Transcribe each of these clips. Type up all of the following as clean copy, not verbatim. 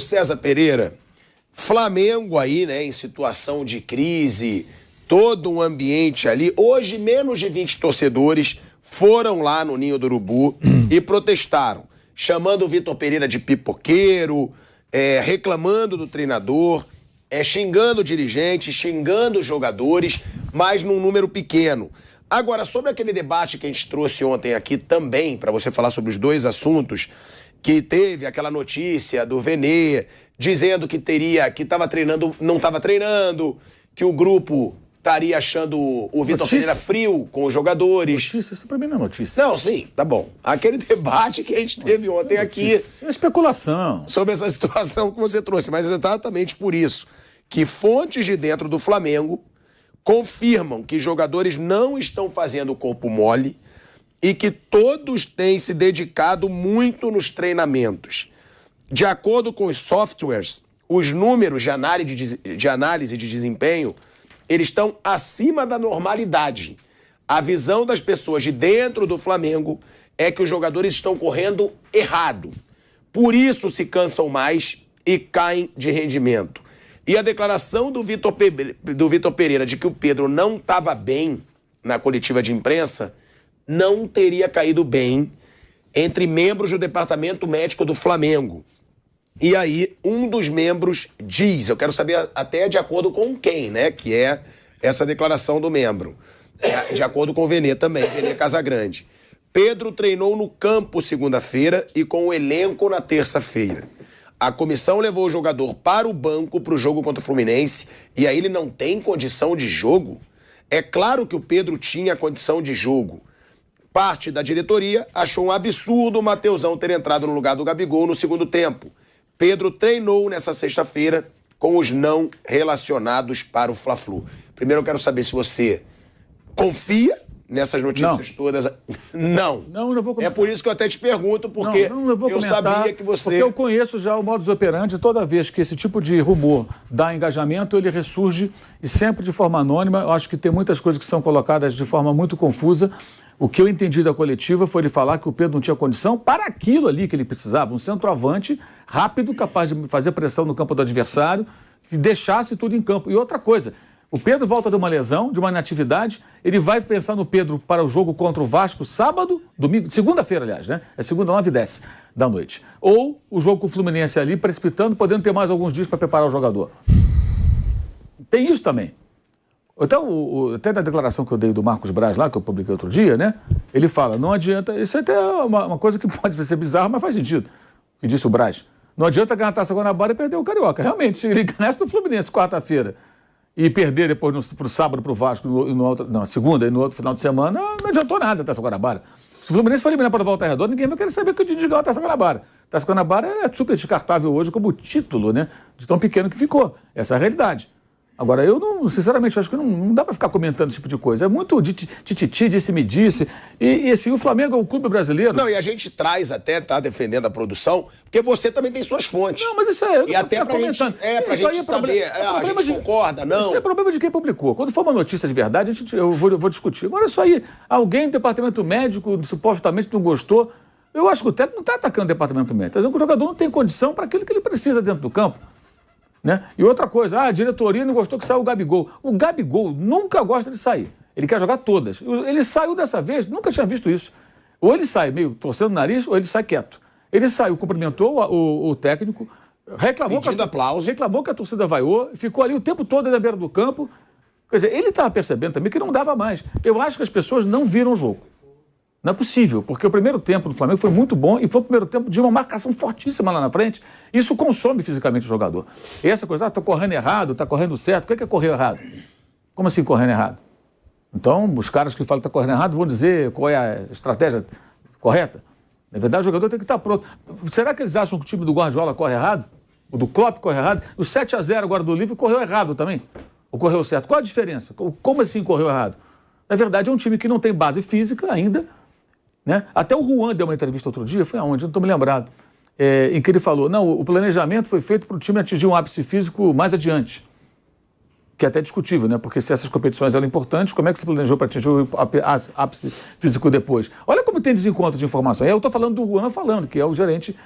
César Pereira, Flamengo aí, né, em situação de crise, todo um ambiente ali. Hoje, menos de 20 torcedores foram lá no Ninho do Urubu e protestaram, chamando o Vitor Pereira de pipoqueiro, reclamando do treinador, xingando o dirigente, xingando os jogadores, mas num número pequeno. Agora, sobre aquele debate que a gente trouxe ontem aqui também, para você falar sobre os dois assuntos, que teve aquela notícia do Venê dizendo que estava treinando, não estava treinando, que o grupo estaria achando o Vitor Pereira frio com os jogadores. Notícia? Isso pra mim não é notícia. Não, sim, tá bom. Aquele debate que a gente teve ontem aqui. Isso é especulação. Sobre essa situação que você trouxe, mas exatamente por isso que fontes de dentro do Flamengo confirmam que jogadores não estão fazendo o corpo mole e que todos têm se dedicado muito nos treinamentos. De acordo com os softwares, os números de análise de desempenho, eles estão acima da normalidade. A visão das pessoas de dentro do Flamengo é que os jogadores estão correndo errado. Por isso se cansam mais e caem de rendimento. E a declaração do Vitor Pereira de que o Pedro não estava bem na coletiva de imprensa não teria caído bem entre membros do departamento médico do Flamengo. E aí, um dos membros diz, eu quero saber até de acordo com quem, né, que é essa declaração do membro. De acordo com o Venê também, Venê Casagrande. Pedro treinou no campo segunda-feira e com o elenco na terça-feira. A comissão levou o jogador para o banco para o jogo contra o Fluminense e aí ele não tem condição de jogo? É claro que o Pedro tinha condição de jogo. Parte da diretoria achou um absurdo o Mateusão ter entrado no lugar do Gabigol no segundo tempo. Pedro treinou nessa sexta-feira com os não relacionados para o Fla-Flu. Primeiro eu quero saber se você confia nessas notícias todas. Não. Não vou comentar. É por isso que eu até te pergunto, porque não vou eu comentar, sabia que você... Porque eu conheço já o modus operandi, toda vez que esse tipo de rumor dá engajamento, ele ressurge e sempre de forma anônima. Eu acho que tem muitas coisas que são colocadas de forma muito confusa. O que eu entendi da coletiva foi ele falar que o Pedro não tinha condição para aquilo ali que ele precisava, um centroavante rápido, capaz de fazer pressão no campo do adversário, que deixasse tudo em campo. E outra coisa, o Pedro volta de uma lesão, de uma inatividade, ele vai pensar no Pedro para o jogo contra o Vasco sábado, domingo, segunda-feira, aliás, né? É segunda, 9h10 da noite. Ou o jogo com o Fluminense ali, precipitando, podendo ter mais alguns dias para preparar o jogador. Tem isso também. Até na declaração que eu dei do Marcos Braz lá, que eu publiquei outro dia, né? Ele fala, não adianta, isso é até uma coisa que pode ser bizarra, mas faz sentido, o que disse o Braz. Não adianta ganhar a Taça Guanabara e perder o Carioca. Realmente, se ele ganhasse no Fluminense quarta-feira e perder depois pro sábado pro Vasco, na segunda e no outro final de semana, não adiantou nada a Taça Guanabara. Se o Fluminense for eliminado para Volta Redonda, ninguém vai querer saber que o Didi ganhou a Taça Guanabara. A Taça Guanabara é super descartável hoje como título, né? De tão pequeno que ficou. Essa é a realidade. Agora, eu não, sinceramente, acho que não dá para ficar comentando esse tipo de coisa. É muito tititi, disse-me-disse. E assim, o Flamengo é um clube brasileiro. Não, e a gente traz até, tá defendendo a produção, porque você também tem suas fontes. Não, mas isso é... E até pra comentando. Gente, pra gente saber, a gente concorda, não. Isso é problema de quem publicou. Quando for uma notícia de verdade, eu vou discutir. Agora, isso aí, alguém do departamento médico supostamente não gostou. Eu acho que o técnico não está atacando o departamento médico. Está dizendo que o jogador não tem condição para aquilo que ele precisa dentro do campo. Né? E outra coisa, a diretoria não gostou que saiu o Gabigol. O Gabigol nunca gosta de sair. Ele quer jogar todas. Ele saiu dessa vez, nunca tinha visto isso. Ou ele sai meio torcendo o nariz, ou ele sai quieto. Ele saiu, cumprimentou o técnico, reclamou que a torcida vaiou, ficou ali o tempo todo na beira do campo. Quer dizer, ele estava percebendo também que não dava mais. Eu acho que as pessoas não viram o jogo. Não é possível, porque o primeiro tempo do Flamengo foi muito bom e foi o primeiro tempo de uma marcação fortíssima lá na frente. Isso consome fisicamente o jogador. E essa coisa, tá correndo errado, tá correndo certo. O que é correr errado? Como assim correndo errado? Então, os caras que falam que tá correndo errado vão dizer qual é a estratégia correta. Na verdade, o jogador tem que estar pronto. Será que eles acham que o time do Guardiola corre errado? O do Klopp corre errado? O 7-0 agora do Liverpool correu errado também? Ou correu certo? Qual a diferença? Como assim correu errado? Na verdade, é um time que não tem base física ainda, né? Até o Juan deu uma entrevista outro dia, foi aonde? Não estou me lembrado. Em que ele falou, não, o planejamento foi feito para o time atingir um ápice físico mais adiante. que é até discutível, né? Porque se essas competições eram importantes, como é que se planejou para atingir o ápice físico depois? Olha como tem desencontro de informação. Eu estou falando do Juan falando, que é o gerente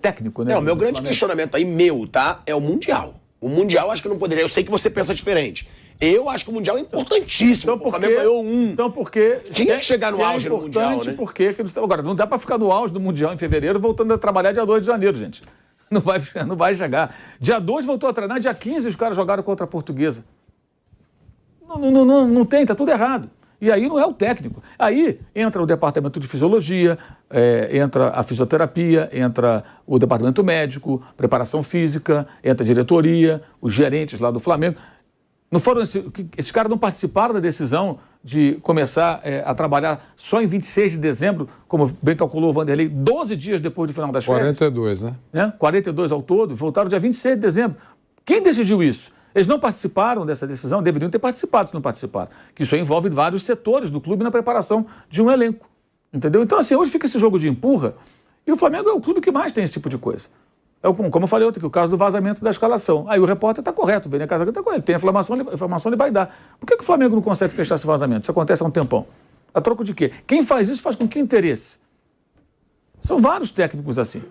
técnico, né? O meu grande questionamento aí, tá? É o Mundial. O Mundial acho que não poderia. Eu sei que você pensa diferente. Eu acho que o Mundial é importantíssimo. Então, o Flamengo ganhou um. Então, porque tinha que chegar no auge no Mundial, né? Porque, agora, não dá para ficar no auge do Mundial em fevereiro, voltando a trabalhar dia 2 de janeiro, gente. Não vai chegar. Dia 2 voltou a treinar, dia 15 os caras jogaram contra a Portuguesa. Não tem, tá tudo errado. E aí não é o técnico. Aí entra o departamento de fisiologia, entra a fisioterapia, entra o departamento médico, preparação física, entra a diretoria, os gerentes lá do Flamengo. Não foram esses caras não participaram da decisão de começar a trabalhar só em 26 de dezembro, como bem calculou o Vanderlei, 12 dias depois do final das férias. 42, né? 42 ao todo, voltaram dia 26 de dezembro. Quem decidiu isso? Eles não participaram dessa decisão, deveriam ter participado se não participaram. Que isso envolve vários setores do clube na preparação de um elenco. Entendeu? Então, assim, hoje fica esse jogo de empurra e o Flamengo é o clube que mais tem esse tipo de coisa. Como eu falei ontem, que o caso do vazamento da escalação. Aí o repórter está correto, o Vene Casagrande está correto. Tem informação ele vai dar. Por que o Flamengo não consegue fechar esse vazamento? Isso acontece há um tempão. A troco de quê? Quem faz isso faz com que interesse? São vários técnicos assim,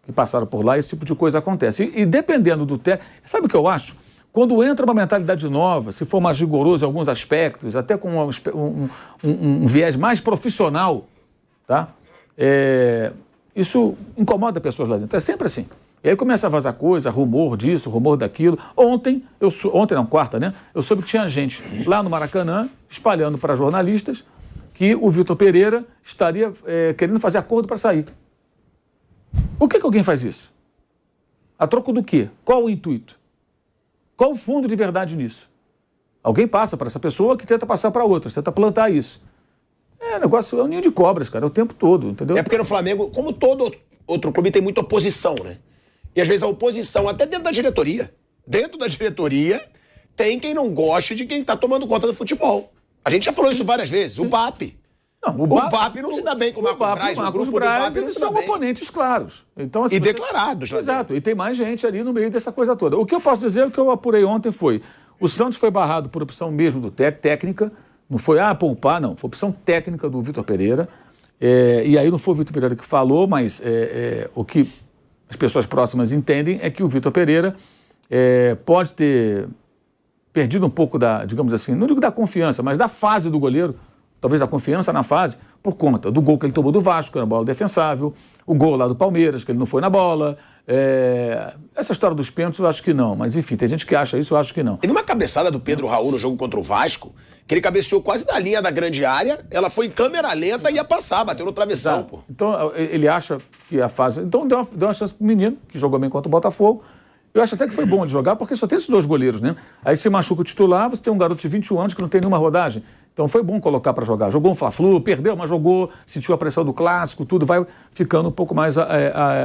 que passaram por lá e esse tipo de coisa acontece. E dependendo do técnico... Sabe o que eu acho? Quando entra uma mentalidade nova, se for mais rigoroso em alguns aspectos, até com um viés mais profissional, tá? Isso incomoda pessoas lá dentro. É sempre assim. E aí começa a vazar coisa, rumor disso, rumor daquilo. Ontem, quarta, né? Eu soube que tinha gente lá no Maracanã espalhando para jornalistas que o Vitor Pereira estaria querendo fazer acordo para sair. Por que alguém faz isso? A troco do quê? Qual o intuito? Qual o fundo de verdade nisso? Alguém passa para essa pessoa que tenta passar para outra, tenta plantar isso. Negócio é um ninho de cobras, cara, o tempo todo, entendeu? É porque no Flamengo, como todo outro clube, tem muita oposição, né? E às vezes a oposição, até dentro da diretoria, tem quem não goste de quem está tomando conta do futebol. A gente já falou isso várias vezes, o BAP. Não, o BAP não se dá bem com o Marcos Braz. O Marcos Braz, eles são oponentes claros. Então, assim, e declarados. Exato, e tem mais gente ali no meio dessa coisa toda. O que eu posso dizer, o que eu apurei ontem foi, o Santos foi barrado por opção mesmo do técnica, não foi, poupar, não, foi opção técnica do Vitor Pereira, e aí não foi o Vitor Pereira que falou, mas o que as pessoas próximas entendem é que o Vitor Pereira pode ter perdido um pouco da, digamos assim, não digo da confiança, mas da fase do goleiro, talvez da confiança na fase, por conta do gol que ele tomou do Vasco, que era uma bola defensável, o gol lá do Palmeiras, que ele não foi na bola. Essa história dos pênaltis eu acho que não, mas enfim, tem gente que acha isso, eu acho que não. Teve uma cabeçada do Pedro Raul no jogo contra o Vasco, que ele cabeceou quase na linha da grande área, ela foi em câmera lenta e ia passar, bateu no travessão. Pô. Então ele acha que a fase... Então deu uma chance pro menino, que jogou bem contra o Botafogo. Eu acho até que foi bom de jogar, porque só tem esses dois goleiros, né? Aí se machuca o titular, você tem um garoto de 21 anos que não tem nenhuma rodagem. Então foi bom colocar para jogar. Jogou um Fla-Flu, perdeu, mas jogou, sentiu a pressão do clássico, tudo, vai ficando um pouco mais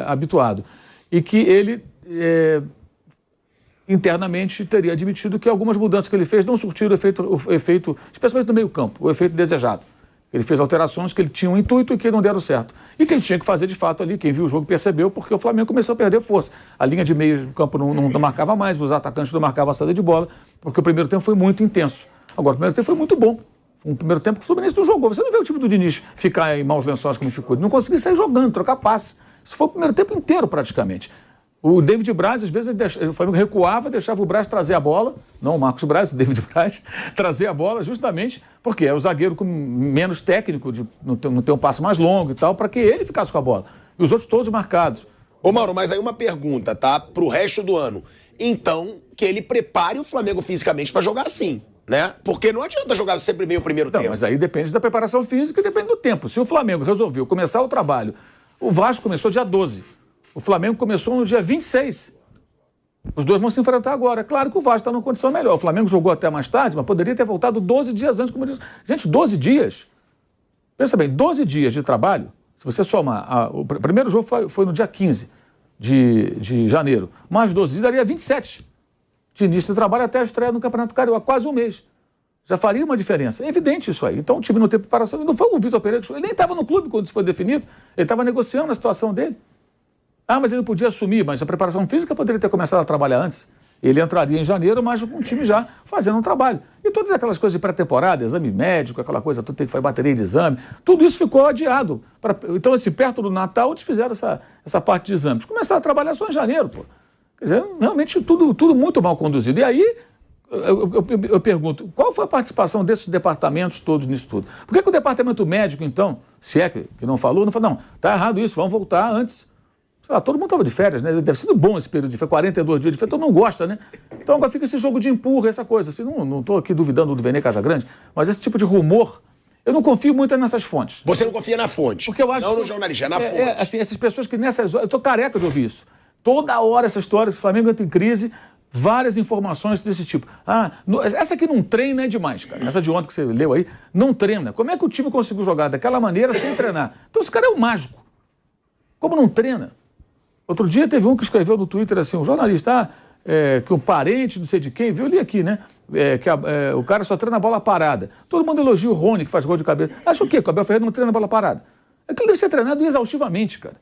habituado. E que ele, internamente, teria admitido que algumas mudanças que ele fez não surtiram o efeito, especialmente no meio campo, o efeito desejado. Ele fez alterações que ele tinha um intuito e que não deram certo. E que ele tinha que fazer de fato ali, quem viu o jogo percebeu, porque o Flamengo começou a perder força. A linha de meio do campo não marcava mais, os atacantes não marcavam a saída de bola, porque o primeiro tempo foi muito intenso. Agora, o primeiro tempo foi muito bom. Um primeiro tempo que o Fluminense não jogou. Você não vê o time do Diniz ficar em maus lençóis como ficou. Ele não conseguia sair jogando, trocar passe. Isso foi o primeiro tempo inteiro, praticamente. O David Braz, às vezes, o Flamengo recuava, deixava o Braz trazer a bola, não o Marcos Braz, o David Braz, trazer a bola justamente porque é o zagueiro com menos técnico, de não ter um passo mais longo e tal, para que ele ficasse com a bola. E os outros todos marcados. Ô Mauro, mas aí uma pergunta, tá? Pro resto do ano. Então, que ele prepare o Flamengo fisicamente para jogar assim, né? Porque não adianta jogar sempre meio o primeiro tempo. Mas aí depende da preparação física e depende do tempo. Se o Flamengo resolveu começar o trabalho, o Vasco começou dia 12. O Flamengo começou no dia 26. Os dois vão se enfrentar agora. É claro que o Vasco está numa condição melhor. O Flamengo jogou até mais tarde, mas poderia ter voltado 12 dias antes, como eu disse. Gente, 12 dias. Pensa bem, 12 dias de trabalho, se você somar... O primeiro jogo foi no dia 15 de janeiro. Mais 12 dias daria 27 de início de trabalho até a estreia no Campeonato Carioca. Quase um mês. Já faria uma diferença. É evidente isso aí. Então o time não tem preparação. Não foi o Vitor Pereira, ele nem estava no clube quando isso foi definido. Ele estava negociando a situação dele. Mas ele não podia assumir, mas a preparação física poderia ter começado a trabalhar antes. Ele entraria em janeiro, mas com o time já fazendo um trabalho. E todas aquelas coisas de pré-temporada, exame médico, aquela coisa, tudo tem que fazer bateria de exame, tudo isso ficou adiado. Então, assim, perto do Natal, eles fizeram essa parte de exames. Começaram a trabalhar só em janeiro, pô. Quer dizer, realmente tudo muito mal conduzido. E aí, eu pergunto, qual foi a participação desses departamentos todos nisso tudo? Por que o departamento médico, então, se é que não falou, não, tá errado isso, vamos voltar antes. Sei lá, todo mundo estava de férias, né? Deve ser bom esse período de férias, 42 dias de férias, todo mundo gosta, né? Então agora fica esse jogo de empurra, essa coisa. Assim, não estou aqui duvidando do Vene Casagrande, mas esse tipo de rumor, eu não confio muito nessas fontes. Você não confia na fonte? Porque eu acho não no jornalista, é na fonte. Assim, essas pessoas que nessas horas... Eu estou careca de ouvir isso. Toda hora essa história, que o Flamengo entra em crise, várias informações desse tipo. Essa aqui não treina é demais, cara. Essa de ontem que você leu aí, não treina. Como é que o time conseguiu jogar daquela maneira sem treinar? Então esse cara é um mágico. Como não treina? Outro dia teve um que escreveu no Twitter assim, um jornalista, que um parente, não sei de quem, viu ali aqui, né? O cara só treina a bola parada. Todo mundo elogia o Rony, que faz gol de cabeça. Acha o quê? Que o Abel Ferreira não treina a bola parada. Aquilo deve ser treinado exaustivamente, cara.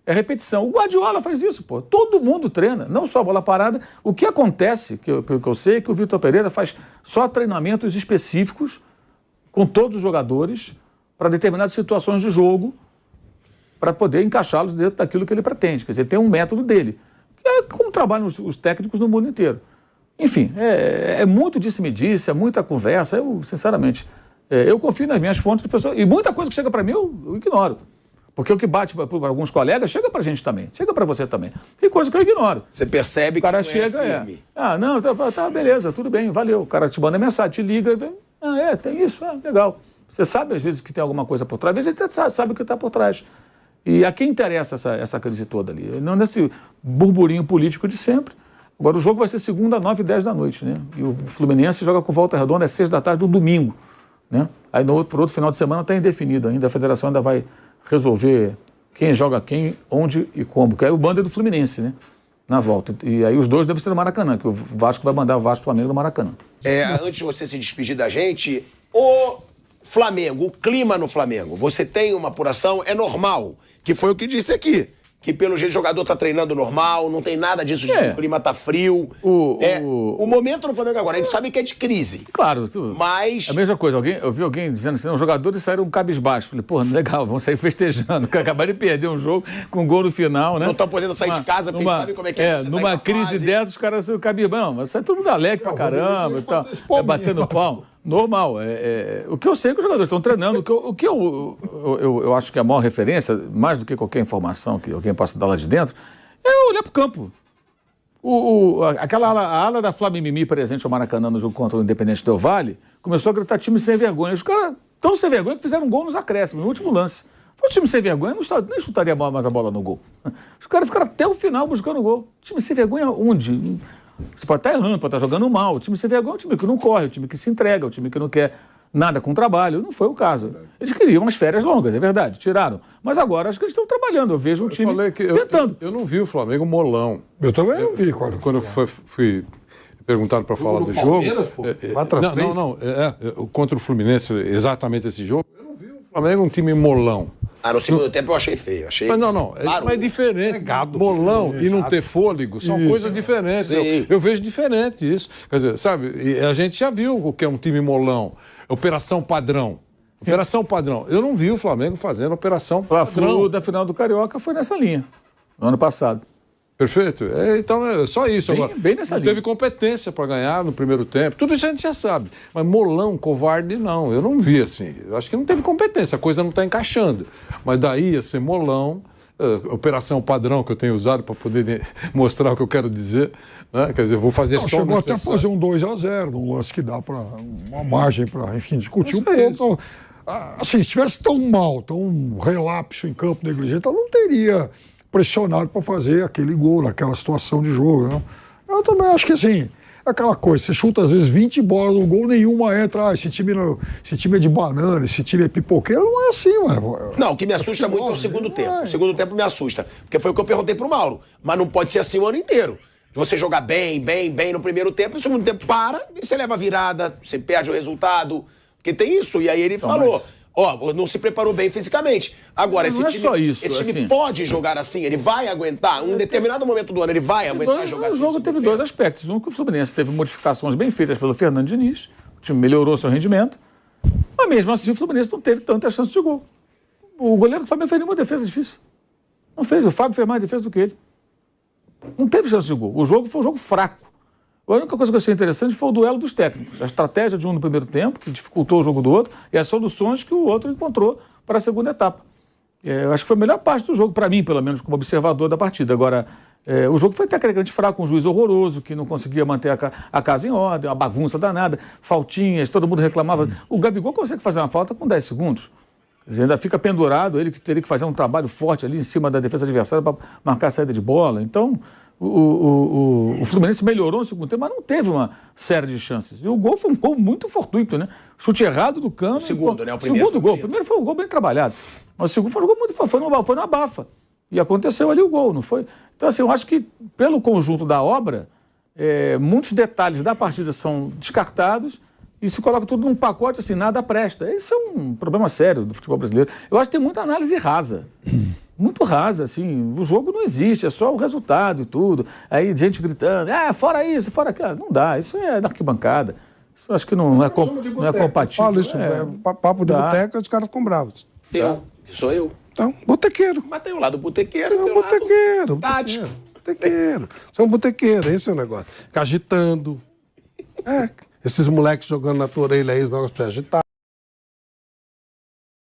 É repetição. O Guardiola faz isso, pô. Todo mundo treina, não só a bola parada. O que acontece, pelo que eu sei, é que o Vitor Pereira faz só treinamentos específicos com todos os jogadores para determinadas situações de jogo, para poder encaixá-los dentro daquilo que ele pretende. Quer dizer, tem um método dele. Que é como trabalham os técnicos no mundo inteiro. Enfim, é muito disse-me-disse, é muita conversa. Eu, sinceramente, eu confio nas minhas fontes de pessoas. E muita coisa que chega para mim, eu ignoro. Porque o que bate para alguns colegas, chega para a gente também. Chega para você também. Tem coisa que eu ignoro. Você percebe que o cara chega, firme. Não, tá, beleza, tudo bem, valeu. O cara te manda mensagem, te liga, tem isso, legal. Você sabe, às vezes, que tem alguma coisa por trás, às vezes a gente sabe o que está por trás. E a quem interessa essa crise toda ali? Não nesse burburinho político de sempre. Agora, o jogo vai ser segunda, 9h10 da noite, né? E o Fluminense joga com Volta Redonda às 6 da tarde do domingo, né? Aí, por outro final de semana, está indefinido ainda. A federação ainda vai resolver quem joga quem, onde e como. Que aí o bando é do Fluminense, né? Na volta. E aí os dois devem ser no Maracanã, que o Vasco vai mandar o Vasco Flamengo no Maracanã. Antes de você se despedir da gente, o Flamengo, o clima no Flamengo, você tem uma apuração, é normal, que foi o que disse aqui, que pelo jeito o jogador tá treinando normal, não tem nada disso de que o clima tá frio. O momento no Flamengo agora, a gente sabe que é de crise. Claro, mas... É a mesma coisa, eu vi alguém dizendo assim, os jogadores saíram cabisbaixo. Falei, pô, legal, vão sair festejando, acabaram de perder um jogo com um gol no final, né? Não estão podendo sair de casa, porque sabe como é que é. Numa crise dessa, os caras são cabisbaço, mas sai todo mundo alegre pra caramba e tal, batendo pau. Normal. O que eu sei é que os jogadores estão treinando. O que eu acho que é a maior referência, mais do que qualquer informação que alguém possa dar lá de dentro, é olhar para o campo. A ala da Flamimimi presente ao Maracanã no jogo contra o Independente Del Valle começou a gritar time sem vergonha. Os caras tão sem vergonha que fizeram um gol nos acréscimos, no último lance. O time sem vergonha nem chutaria mais a bola no gol. Os caras ficaram até o final buscando o gol. Time sem vergonha onde? Você pode estar errando, pode estar jogando mal. O time sem vergonha é o time que não corre, o time que se entrega, o time que não quer nada com o trabalho. Não foi o caso. Eles queriam umas férias longas, é verdade, tiraram. Mas agora acho que eles estão trabalhando. Eu vejo um time tentando. Eu não vi o Flamengo molão. Eu também não vi. Quando eu fui perguntado para falar do jogo... Contra o Fluminense, exatamente esse jogo, eu não vi o Flamengo um time molão. No segundo tempo eu achei feio. Mas é diferente. Molão e não ter fôlego são coisas diferentes. Eu vejo diferente isso. Quer dizer, sabe, a gente já viu o que é um time molão. Operação padrão. Operação padrão. Eu não vi o Flamengo fazendo operação padrão. A Flu da final do Carioca foi nessa linha, no ano passado. Perfeito. Então é só isso. Agora, bem nessa linha. Teve competência para ganhar no primeiro tempo. Tudo isso a gente já sabe. Mas molão, covarde, não. Eu não vi assim. Eu acho que não teve competência. A coisa não está encaixando. Mas daí a ser molão, operação padrão que eu tenho usado para poder mostrar o que eu quero dizer. Né? Quer dizer, vou fazer só chegou até a fazer um 2-0, um lance que dá para uma margem para, enfim, discutir um pouco. Assim, se estivesse tão mal, tão relapso em campo negligente, eu não teria pressionado para fazer aquele gol, naquela situação de jogo. Né? Eu também acho que assim, aquela coisa, você chuta às vezes 20 bolas no gol, nenhuma entra, esse time é de banana, esse time é pipoqueiro, não é assim, mano. Não, o que me assusta muito é o segundo tempo. O segundo tempo me assusta, porque foi o que eu perguntei pro Mauro, mas não pode ser assim o ano inteiro. Você jogar bem no primeiro tempo, o segundo tempo para, e você leva a virada, você perde o resultado, porque tem isso, e aí ele falou... Ó, não se preparou bem fisicamente. Agora, Não é só isso, esse time assim. pode jogar assim? Ele vai aguentar? Um determinado momento do ano, ele vai aguentar jogar assim? O jogo teve dois aspectos. Um, que o Fluminense teve modificações bem feitas pelo Fernando Diniz, o time melhorou seu rendimento, mas mesmo assim o Fluminense não teve tanta chance de gol. O goleiro do Flamengo fez nenhuma defesa difícil. Não fez. O Fábio fez mais defesa do que ele. Não teve chance de gol. O jogo foi um jogo fraco. A única coisa que eu achei interessante foi o duelo dos técnicos. A estratégia de um no primeiro tempo, que dificultou o jogo do outro, e as soluções que o outro encontrou para a segunda etapa. Eu acho que foi a melhor parte do jogo, para mim, pelo menos, como observador da partida. Agora, o jogo foi tecnicamente fraco, um juiz horroroso, que não conseguia manter a casa em ordem, uma bagunça danada, faltinhas, todo mundo reclamava. O Gabigol consegue fazer uma falta com 10 segundos. Quer dizer, ainda fica pendurado, ele que teria que fazer um trabalho forte ali em cima da defesa adversária para marcar a saída de bola. Então, o Fluminense melhorou no segundo tempo, mas não teve uma série de chances. E o gol foi um gol muito fortuito, né? Chute errado do Cano. O segundo, né? O primeiro segundo gol. O primeiro foi um gol bem trabalhado. Mas o segundo foi um gol muito foi no abafa. E aconteceu ali o gol, não foi? Então, assim, eu acho que pelo conjunto da obra, muitos detalhes da partida são descartados e se coloca tudo num pacote assim, nada presta. Esse é um problema sério do futebol brasileiro. Eu acho que tem muita análise rasa. Muito rasa, assim. O jogo não existe, é só o resultado e tudo. Aí gente gritando, fora isso, fora aquilo. Não dá, isso é da arquibancada. Isso eu acho que não é compatível. Falo isso, papo de boteca, os caras ficam bravos. Que sou eu. Então, botequeiro. Mas tem o lado botequeiro. Você é um botequeiro. Tático. Botequeiro. Você é um botequeiro, esse é o negócio. Fica agitando. Esses moleques jogando na tua orelha aí, os negócios pra agitar.